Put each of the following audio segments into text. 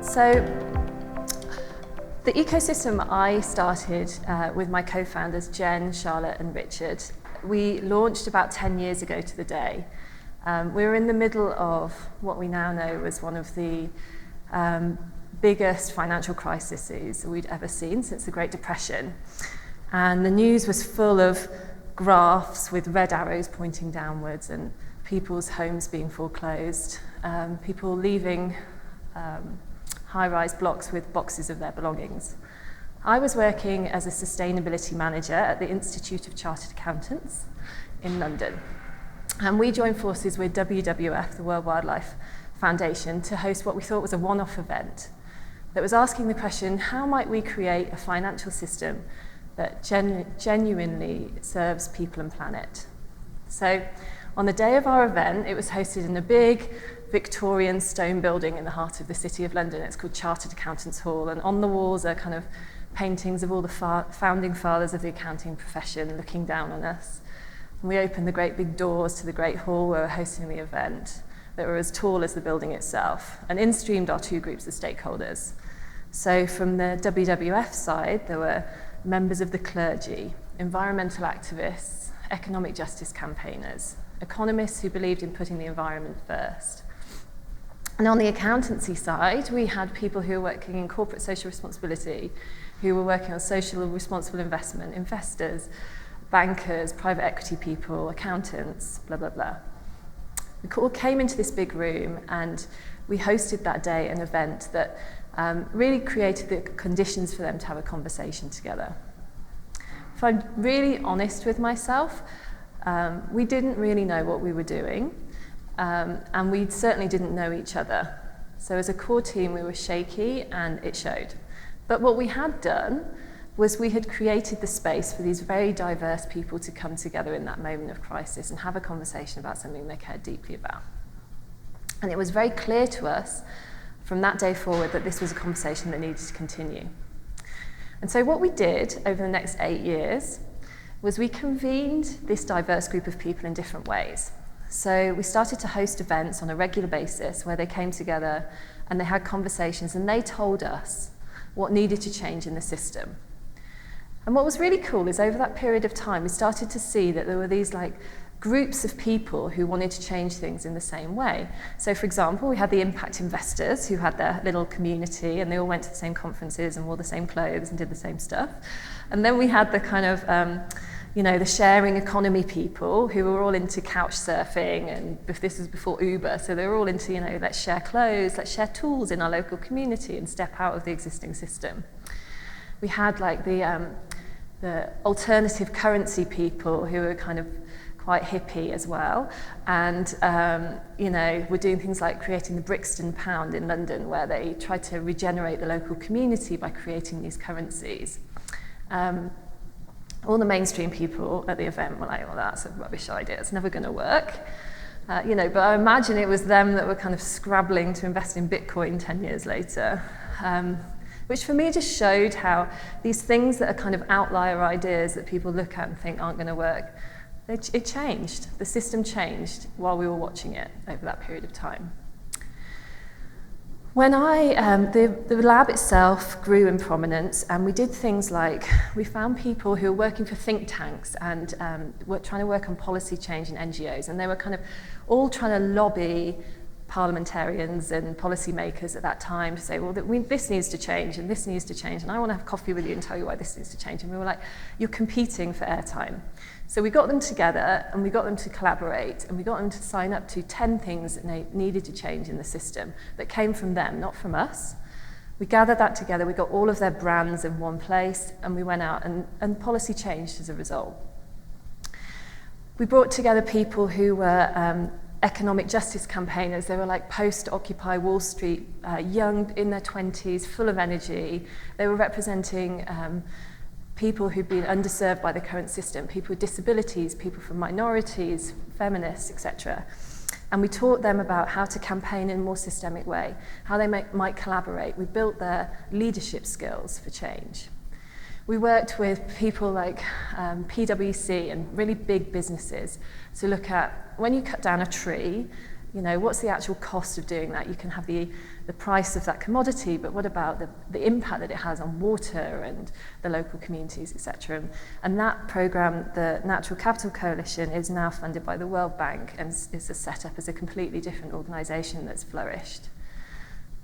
So the ecosystem I started with my co-founders, Jen, Charlotte and Richard, we launched about 10 years ago to the day. We were in the middle of what we now know was one of the biggest financial crises we'd ever seen since the Great Depression. And the news was full of graphs with red arrows pointing downwards and people's homes being foreclosed, people leaving high-rise blocks with boxes of their belongings. I was working as a sustainability manager at the Institute of Chartered Accountants in London. And we joined forces with WWF, the World Wildlife Foundation, to host what we thought was a one-off event that was asking the question, how might we create a financial system that genuinely serves people and planet? So on the day of our event, it was hosted in a big Victorian stone building in the heart of the City of London. It's called Chartered Accountants Hall, and on the walls are kind of paintings of all the founding fathers of the accounting profession looking down on us. And we opened the great big doors to the great hall where we were hosting the event that were as tall as the building itself, and in-streamed our two groups of stakeholders. So from the WWF side, there were members of the clergy, environmental activists, economic justice campaigners, economists who believed in putting the environment first. And on the accountancy side, we had people who were working in corporate social responsibility, who were working on social responsible investment, investors, bankers, private equity people, accountants, blah, blah, blah. We all came into this big room and we hosted that day an event that really created the conditions for them to have a conversation together. If I'm really honest with myself, we didn't really know what we were doing. And we certainly didn't know each other. So as a core team, we were shaky and it showed. But what we had done was we had created the space for these very diverse people to come together in that moment of crisis and have a conversation about something they cared deeply about. And it was very clear to us from that day forward that this was a conversation that needed to continue. And so what we did over the next 8 years was we convened this diverse group of people in different ways. So we started to host events on a regular basis where they came together and they had conversations and they told us what needed to change in the system. And what was really cool is over that period of time, we started to see that there were these groups of people who wanted to change things in the same way. So for example, we had the impact investors who had their little community and they all went to the same conferences and wore the same clothes and did the same stuff. And then we had the kind of the sharing economy people who were all into couch surfing, and this was before Uber, so they were all into, let's share clothes, let's share tools in our local community and step out of the existing system. We had the alternative currency people who were kind of quite hippie as well, and were doing things like creating the Brixton pound in London, where they tried to regenerate the local community by creating these currencies. All the mainstream people at the event were like, well, that's a rubbish idea, it's never going to work. But I imagine it was them that were kind of scrabbling to invest in Bitcoin 10 years later, which for me just showed how these things that are kind of outlier ideas that people look at and think aren't going to work, it changed. The system changed while we were watching it over that period of time. When the lab itself grew in prominence, and we did things like, we found people who were working for think tanks and were trying to work on policy change in NGOs, and they were kind of all trying to lobby parliamentarians and policymakers at that time to say, well, this needs to change and this needs to change, and I want to have coffee with you and tell you why this needs to change. And we were like, you're competing for airtime. So we got them together and we got them to collaborate and we got them to sign up to 10 things that they needed to change in the system that came from them, not from us. We gathered that together, we got all of their brands in one place, and we went out and policy changed as a result. We brought together people who were economic justice campaigners. They were like post-Occupy Wall Street, young, in their 20s, full of energy. They were representing people who'd been underserved by the current system, people with disabilities, people from minorities, feminists, etc. And we taught them about how to campaign in a more systemic way, how they might collaborate. We built their leadership skills for change. We worked with people like PwC and really big businesses to look at, when you cut down a tree, You know, what's the actual cost of doing that? You can have the price of that commodity, but what about the impact that it has on water and the local communities, etc. And that program, the Natural Capital Coalition, is now funded by the World Bank and is set up as a completely different organisation that's flourished.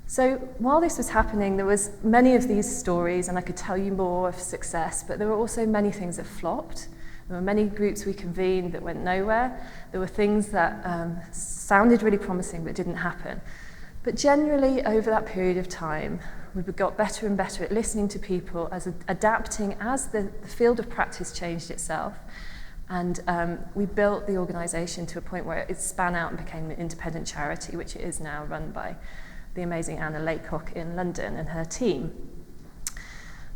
So while this was happening, there was many of these stories, and I could tell you more of success, but there were also many things that flopped. There were many groups we convened that went nowhere. There were things that sounded really promising but didn't happen. But generally, over that period of time, we got better and better at listening to people, as adapting as the field of practice changed itself. And we built the organisation to a point where it span out and became an independent charity, which it is now, run by the amazing Anna Laycock in London and her team.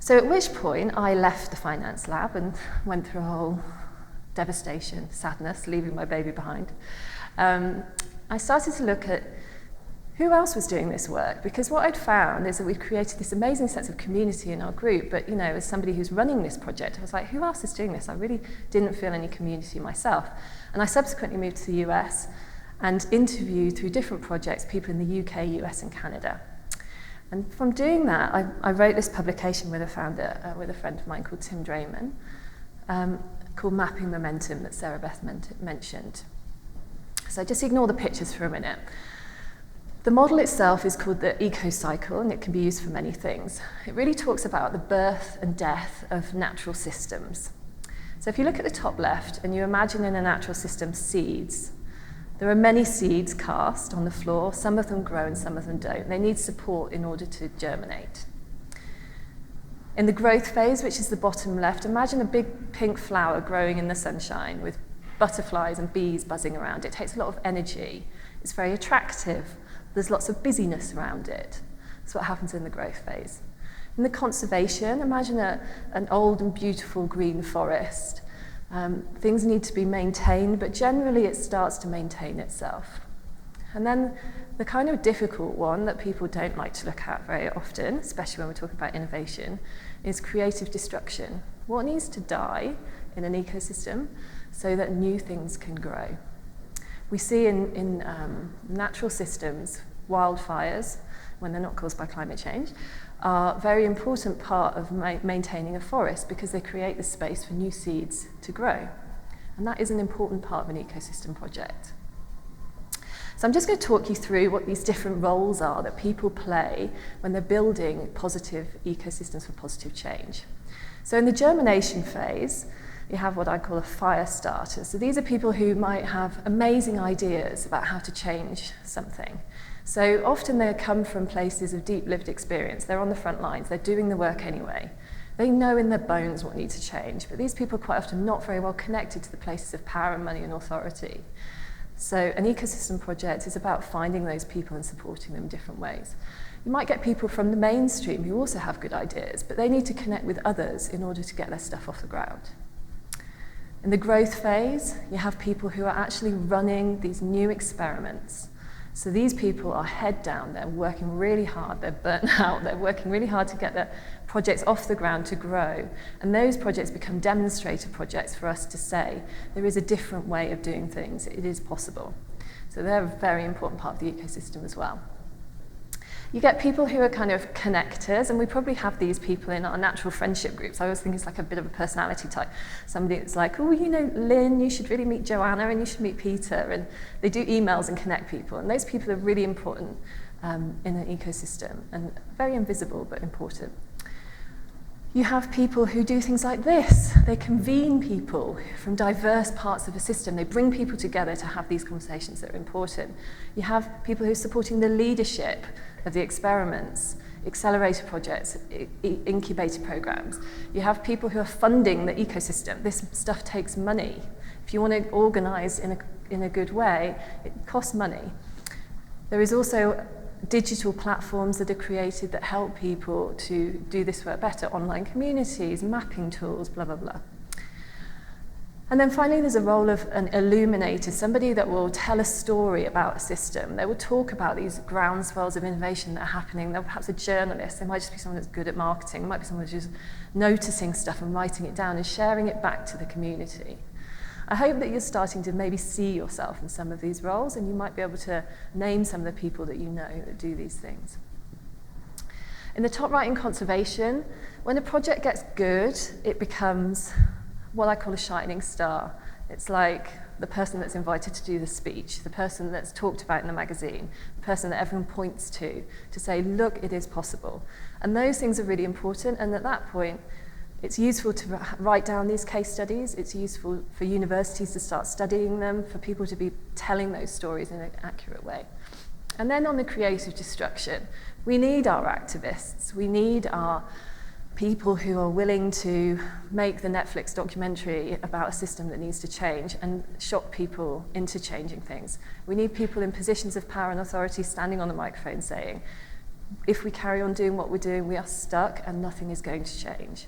So at which point I left the finance lab and went through a whole devastation, sadness, leaving my baby behind. I started to look at who else was doing this work, because what I'd found is that we'd created this amazing sense of community in our group, but you know, as somebody who's running this project, I was like, who else is doing this? I really didn't feel any community myself. And I subsequently moved to the US and interviewed through different projects people in the UK, US and Canada. And from doing that, I wrote this publication with a founder, with a friend of mine called Tim Drayman, called Mapping Momentum that Sarah Beth mentioned. So just ignore the pictures for a minute. The model itself is called the eco-cycle, and it can be used for many things. It really talks about the birth and death of natural systems. So if you look at the top left and you imagine in a natural system seeds, there are many seeds cast on the floor. Some of them grow and some of them don't. They need support in order to germinate. In the growth phase, which is the bottom left, imagine a big pink flower growing in the sunshine with butterflies and bees buzzing around. It takes a lot of energy. It's very attractive. There's lots of busyness around it. That's what happens in the growth phase. In the conservation, imagine an old and beautiful green forest. Things need to be maintained, but generally it starts to maintain itself. And then the kind of difficult one that people don't like to look at very often, especially when we're talking about innovation, is creative destruction. What needs to die in an ecosystem so that new things can grow? We see in natural systems, wildfires, when they're not caused by climate change, are a very important part of maintaining a forest because they create the space for new seeds to grow. And that is an important part of an ecosystem project. So I'm just going to talk you through what these different roles are that people play when they're building positive ecosystems for positive change. So in the germination phase, you have what I call a fire starter. So these are people who might have amazing ideas about how to change something. So often they come from places of deep lived experience. They're on the front lines. They're doing the work anyway. They know in their bones what needs to change, but these people are quite often not very well connected to the places of power and money and authority. So an ecosystem project is about finding those people and supporting them in different ways. You might get people from the mainstream who also have good ideas, but they need to connect with others in order to get their stuff off the ground. In the growth phase, you have people who are actually running these new experiments. So these people are head down, they're working really hard, they're burnt out, they're working really hard to get their projects off the ground to grow. And those projects become demonstrator projects for us to say, there is a different way of doing things, it is possible. So they're a very important part of the ecosystem as well. You get people who are kind of connectors, and we probably have these people in our natural friendship groups. I always think it's like a bit of a personality type. Somebody that's like, oh, you know, Lynn, you should really meet Joanna, and you should meet Peter. And they do emails and connect people. And those people are really important in an ecosystem, and very invisible, but important. You have people who do things like this. They convene people from diverse parts of a system. They bring people together to have these conversations that are important. You have people who are supporting the leadership of the experiments, accelerator projects, incubator programs. You have people who are funding the ecosystem. This stuff takes money. If you want to organize in a good way, it costs money. There is also digital platforms that are created that help people to do this work better, online communities, mapping tools, blah, blah, blah. And then finally, there's a role of an illuminator, somebody that will tell a story about a system. They will talk about these groundswells of innovation that are happening. They're perhaps a journalist. They might just be someone that's good at marketing. It might be someone who's just noticing stuff and writing it down and sharing it back to the community. I hope that you're starting to maybe see yourself in some of these roles, and you might be able to name some of the people that you know that do these things. In the top right in conservation, when a project gets good, it becomes what I call a shining star. It's like the person that's invited to do the speech, the person that's talked about in the magazine, the person that everyone points to say, look, it is possible. And those things are really important, and at that point, it's useful to write down these case studies. It's useful for universities to start studying them, for people to be telling those stories in an accurate way. And then on the creative destruction, we need our activists. We need our people who are willing to make the Netflix documentary about a system that needs to change and shock people into changing things. We need people in positions of power and authority standing on the microphone saying, if we carry on doing what we're doing, we are stuck and nothing is going to change.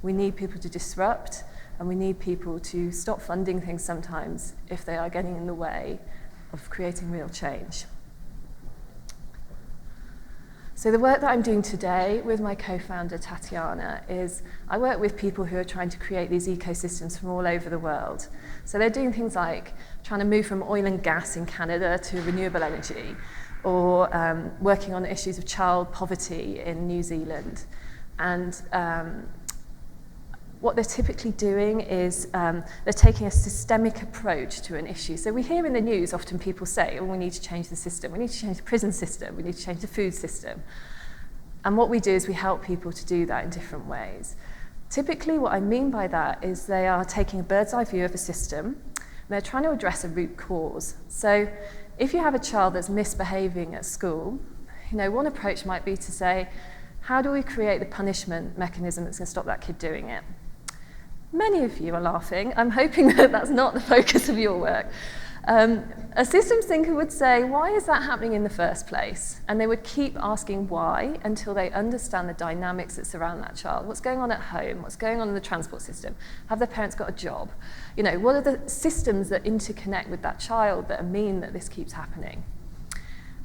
We need people to disrupt, and we need people to stop funding things sometimes if they are getting in the way of creating real change. So the work that I'm doing today with my co-founder Tatiana is I work with people who are trying to create these ecosystems from all over the world. So they're doing things like trying to move from oil and gas in Canada to renewable energy, or working on issues of child poverty in New Zealand. And what they're typically doing is they're taking a systemic approach to an issue. So we hear in the news often people say, oh, we need to change the system, we need to change the prison system, we need to change the food system. And what we do is we help people to do that in different ways. Typically what I mean by that is they are taking a bird's eye view of a system, and they're trying to address a root cause. So if you have a child that's misbehaving at school, one approach might be to say, how do we create the punishment mechanism that's going to stop that kid doing it? Many of you are laughing. I'm hoping that that's not the focus of your work. A systems thinker would say, why is that happening in the first place? And they would keep asking why until they understand the dynamics that surround that child. What's going on at home? What's going on in the transport system? Have their parents got a job? What are the systems that interconnect with that child that mean that this keeps happening?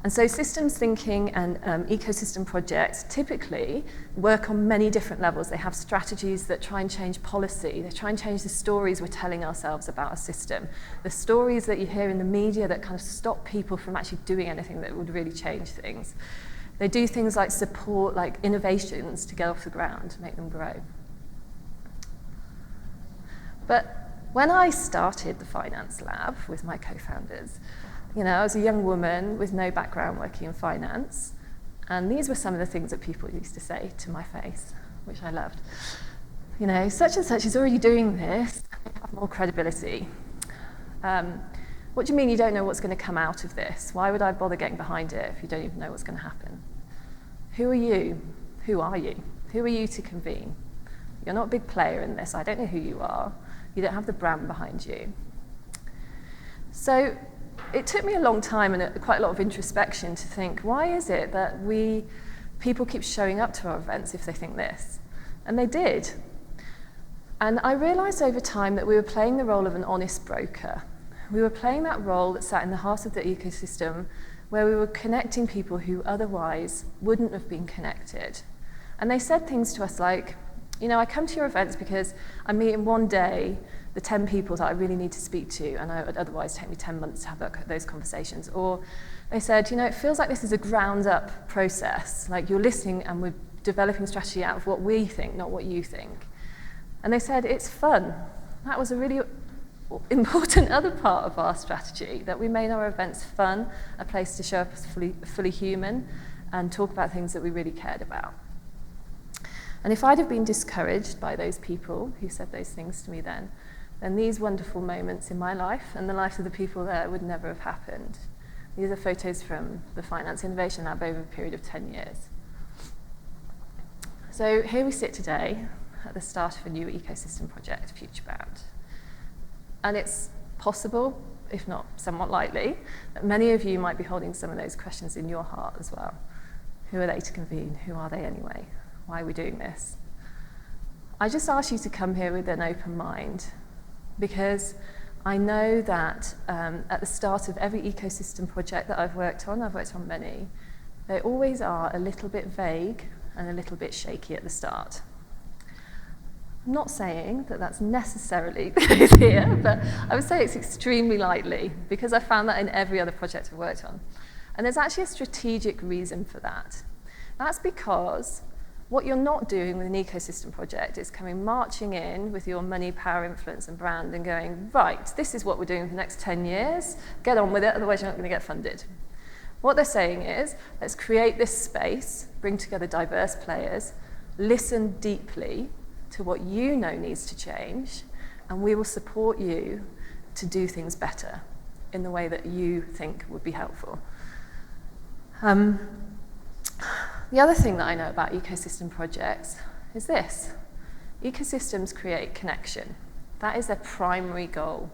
And so systems thinking and ecosystem projects typically work on many different levels. They have strategies that try and change policy. They try and change the stories we're telling ourselves about a system. The stories that you hear in the media that kind of stop people from actually doing anything that would really change things. They do things like support innovations to get off the ground, make them grow. But when I started the Finance Lab with my co-founders, I was a young woman with no background working in finance, and these were some of the things that people used to say to my face, which I loved. Such and such is already doing this, they have more credibility. What do you mean you don't know what's going to come out of this? Why would I bother getting behind it if you don't even know what's going to happen? Who are you? Who are you? Who are you to convene? You're not a big player in this. I don't know who you are. You don't have the brand behind you. So it took me a long time and quite a lot of introspection to think, why is it that people keep showing up to our events if they think this? And they did. And I realized over time that we were playing the role of an honest broker. We were playing that role that sat in the heart of the ecosystem, where we were connecting people who otherwise wouldn't have been connected. And they said things to us like, I come to your events because I'm meeting one day the 10 people that I really need to speak to, and it would otherwise take me 10 months to have those conversations. Or they said, it feels like this is a ground-up process, like you're listening and we're developing strategy out of what we think, not what you think. And they said, it's fun. That was a really important other part of our strategy, that we made our events fun, a place to show up as fully human, and talk about things that we really cared about. And if I'd have been discouraged by those people who said those things to me then these wonderful moments in my life and the life of the people there would never have happened. These are photos from the Finance Innovation Lab over a period of 10 years. So here we sit today at the start of a new ecosystem project, FutureBound. And it's possible, if not somewhat likely, that many of you might be holding some of those questions in your heart as well. Who are they to convene? Who are they anyway? Why are we doing this? I just ask you to come here with an open mind, because I know that at the start of every ecosystem project that I've worked on many, they always are a little bit vague and a little bit shaky at the start. I'm not saying that that's necessarily the case here, but I would say it's extremely likely because I found that in every other project I've worked on. And there's actually a strategic reason for that. That's because what you're not doing with an ecosystem project is coming marching in with your money, power, influence, and brand and going, right, this is what we're doing for the next 10 years, get on with it, otherwise you're not going to get funded. What they're saying is, let's create this space, bring together diverse players, listen deeply to what you know needs to change, and we will support you to do things better in the way that you think would be helpful. The other thing that I know about ecosystem projects is this. Ecosystems create connection. That is their primary goal.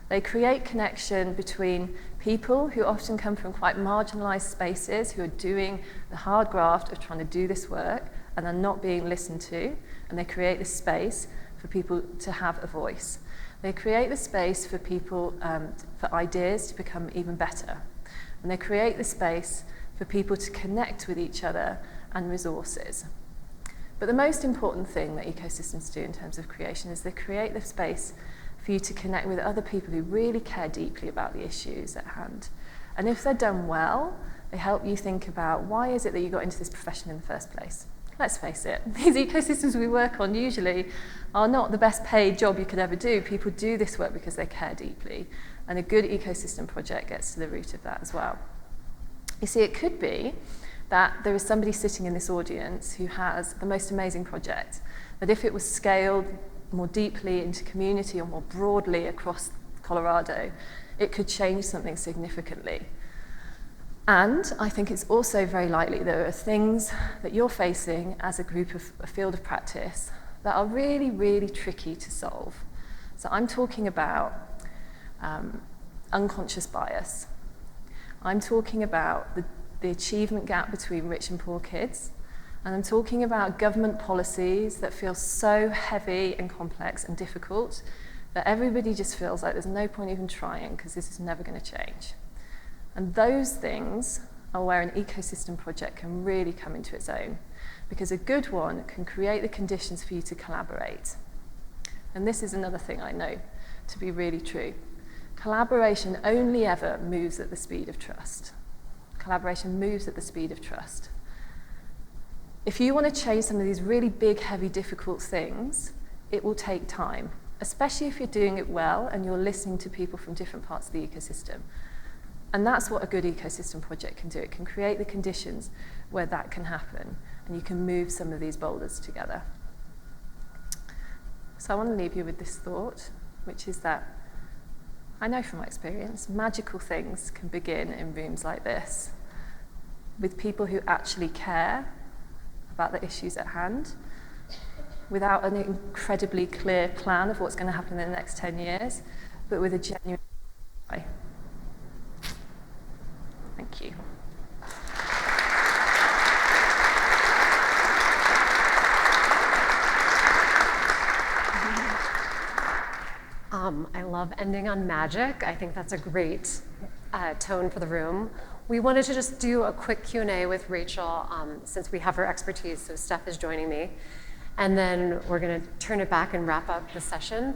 They create connection between people who often come from quite marginalized spaces, who are doing the hard graft of trying to do this work and are not being listened to, and they create this space for people to have a voice. They create the space for people, for ideas to become even better. And they create the space for people to connect with each other and resources. But the most important thing that ecosystems do in terms of creation is they create the space for you to connect with other people who really care deeply about the issues at hand. And if they're done well, they help you think about why is it that you got into this profession in the first place? Let's face it, these ecosystems we work on usually are not the best paid job you could ever do. People do this work because they care deeply. And a good ecosystem project gets to the root of that as well. You see, it could be that there is somebody sitting in this audience who has the most amazing project, that if it was scaled more deeply into community or more broadly across Colorado, it could change something significantly. And I think it's also very likely there are things that you're facing as a group of a field of practice that are really, really tricky to solve. So I'm talking about unconscious bias. I'm talking about the achievement gap between rich and poor kids. And I'm talking about government policies that feel so heavy and complex and difficult that everybody just feels like there's no point even trying because this is never going to change. And those things are where an ecosystem project can really come into its own, because a good one can create the conditions for you to collaborate. And this is another thing I know to be really true. Collaboration only ever moves at the speed of trust. Collaboration moves at the speed of trust. If you want to change some of these really big, heavy, difficult things, it will take time, especially if you're doing it well and you're listening to people from different parts of the ecosystem. And that's what a good ecosystem project can do. It can create the conditions where that can happen, and you can move some of these boulders together. So I want to leave you with this thought, which is that I know from my experience, magical things can begin in rooms like this, with people who actually care about the issues at hand, without an incredibly clear plan of what's going to happen in the next 10 years, but with a genuine joy. Thank you. I love ending on magic. I think that's a great tone for the room. We wanted to just do a quick Q&A with Rachel since we have her expertise, so Steph is joining me. And then we're going to turn it back and wrap up the session.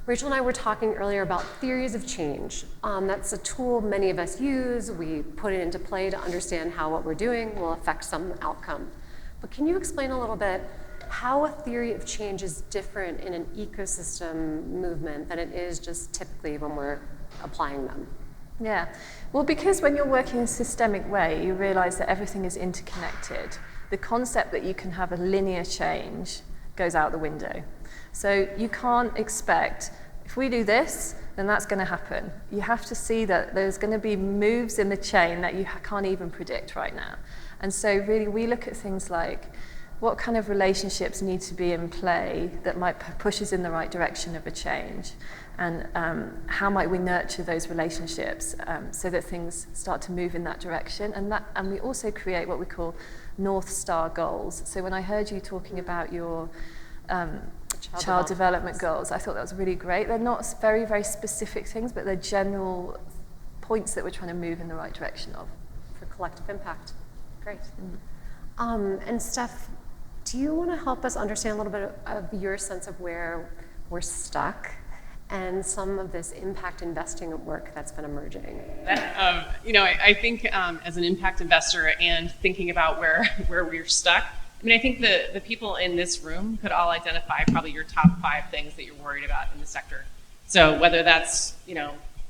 Rachel and I were talking earlier about theories of change. That's a tool many of us use. We put it into play to understand how what we're doing will affect some outcome. But can you explain a little bit how a theory of change is different in an ecosystem movement than it is just typically when we're applying them? Yeah, well, because when you're working in a systemic way, you realize that everything is interconnected. The concept that you can have a linear change goes out the window. So you can't expect, if we do this, then that's going to happen. You have to see that there's going to be moves in the chain that you can't even predict right now. And so really we look at things like, what kind of relationships need to be in play that might push us in the right direction of a change? And how might we nurture those relationships so that things start to move in that direction? And we also create what we call North Star goals. So when I heard you talking about your child development goals, I thought that was really great. They're not very, very specific things, but they're general points that we're trying to move in the right direction of. For collective impact. Great. And Steph, Do you want to help us understand a little bit of your sense of where we're stuck and some of this impact investing work that's been emerging? I think as an impact investor and thinking about where we're stuck, I think the people in this room could all identify probably your top 5 things that you're worried about in the sector. So whether that's,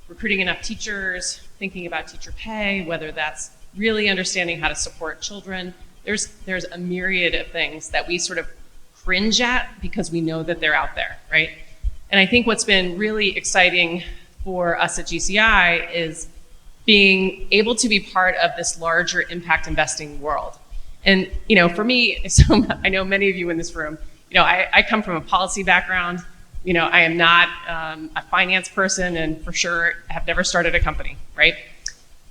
recruiting enough teachers, thinking about teacher pay, whether that's really understanding how to support children, there's a myriad of things that we sort of cringe at because we know that they're out there, right? And I think what's been really exciting for us at GCI is being able to be part of this larger impact investing world. And, for me, so I know many of you in this room, I come from a policy background. I am not a finance person and for sure have never started a company, right?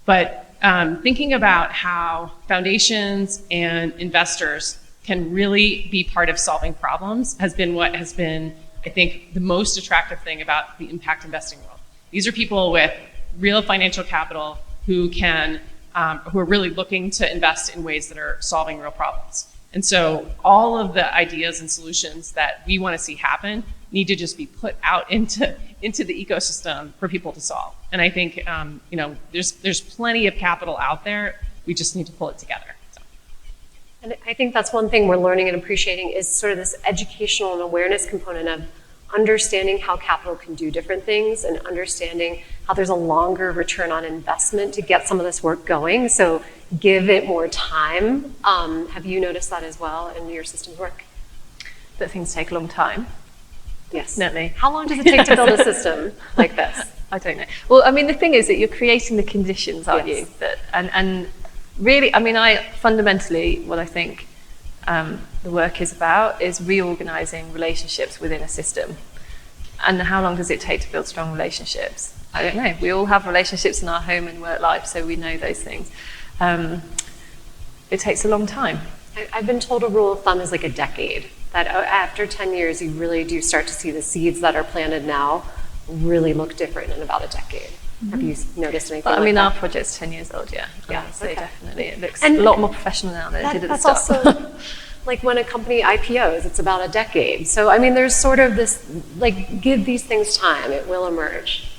But thinking about how foundations and investors can really be part of solving problems has been what has been, I think, the most attractive thing about the impact investing world. These are people with real financial capital who are really looking to invest in ways that are solving real problems. And so all of the ideas and solutions that we want to see happen need to just be put out into the ecosystem for people to solve. And I think there's plenty of capital out there. We just need to pull it together. So. And I think that's one thing we're learning and appreciating is sort of this educational and awareness component of understanding how capital can do different things and understanding how there's a longer return on investment to get some of this work going. So give it more time. Have you noticed that as well in your systems work? That things take a long time. Yes. Definitely. How long does it take to build a system like this? I don't know. Well, the thing is that you're creating the conditions, aren't Yes. you? And really, fundamentally, what I think the work is about is reorganizing relationships within a system. And how long does it take to build strong relationships? I don't know. We all have relationships in our home and work life, so we know those things. It takes a long time. I've been told a rule of thumb is like a decade, that after 10 years, you really do start to see the seeds that are planted now really look different in about a decade. Mm-hmm. Have you noticed anything like that? Our project's 10 years old, yeah. Yeah, So okay. Definitely. It looks a lot more professional now than it did at the start. That's also, like when a company IPOs, it's about a decade. So, there's sort of this, give these things time, it will emerge.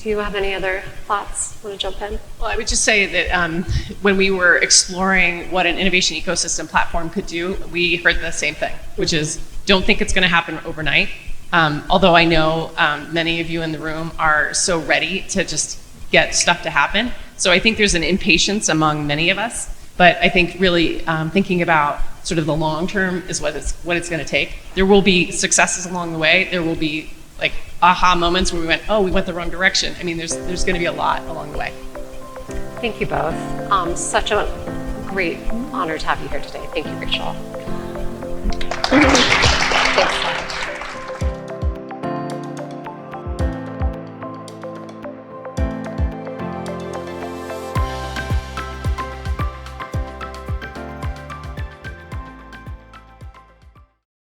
Do you have any other thoughts? Want to jump in? Well, I would just say that when we were exploring what an innovation ecosystem platform could do, we heard the same thing, which is don't think it's going to happen overnight. Although I know many of you in the room are so ready to just get stuff to happen. So I think there's an impatience among many of us. But I think really thinking about sort of the long term is what it's going to take. There will be successes along the way. There will be aha moments where we went the wrong direction. There's going to be a lot along the way. Thank you both. Such a great honor to have you here today. Thank you, Rachel. Thanks.